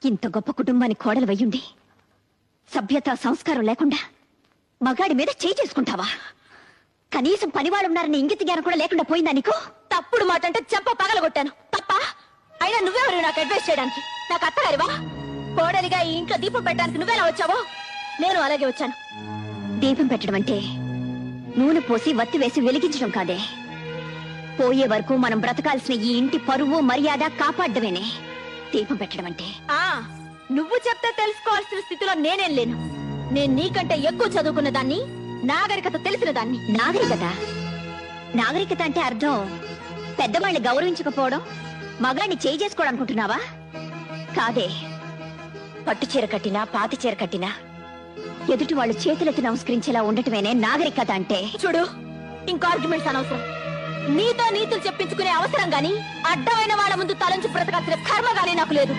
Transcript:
ఇంత గొప్ప కుటుంబానికి కోడలు వయ్యుండి సభ్యత సంస్కారం లేకుండా మగాడి మీద చేయి చేసుకుంటావా? కనీసం పనివాళ్ళున్నారని ఇంగిత జ్ఞానం కూడా లేకుండా పోయిందా నీకు? తప్పుడు మాట అంటే చెంప పగలగొట్టాను తప్ప. అయినా నువ్వెవరు నాకు అడ్వైస్ చేయడానికి? నాకు అత్తగారివా? కోడలిగా ఈ ఇంట్లో దీపం పెట్టడానికి నువ్వెలా వచ్చావో నేను అలాగే వచ్చాను. దీపం పెట్టడం అంటే నూనె పోసి వత్తి వేసి వెలిగించడం కాదే. పోయే వరకు మనం బ్రతకాల్సిన ఈ ఇంటి పరువు మర్యాద కాపాడ్డమేనే దీపం పెట్టడం అంటే. నువ్వు చెప్తే తెలుసుకోవాల్సిన స్థితిలో నేనేం లేను. నేను నీకంటే ఎక్కువ చదువుకున్న దాన్ని, నాగరికత తెలిసిన దాన్ని. నాగరికత అంటే అర్థం పెద్దవాళ్ళని గౌరవించకపోవడం, మగాడిని చేయి చేసుకోవడం అనుకుంటున్నావా? కాదే. పట్టు చీర కట్టినా పాతి చీర కట్టినా ఎదుటి వాళ్ళు చేతులెత్తి నమస్కరించేలా ఉండటమేనే నాగరికత అంటే. చూడు, ఇంకా ఆర్గ్యుమెంట్స్ అనవసరం. నీతో నీతులు చెప్పించుకునే అవసరం గాని, అడ్డమైన వాళ్ళ ముందు తలంచి బ్రతకాల్సిన కర్మ గానీ నాకు లేదు.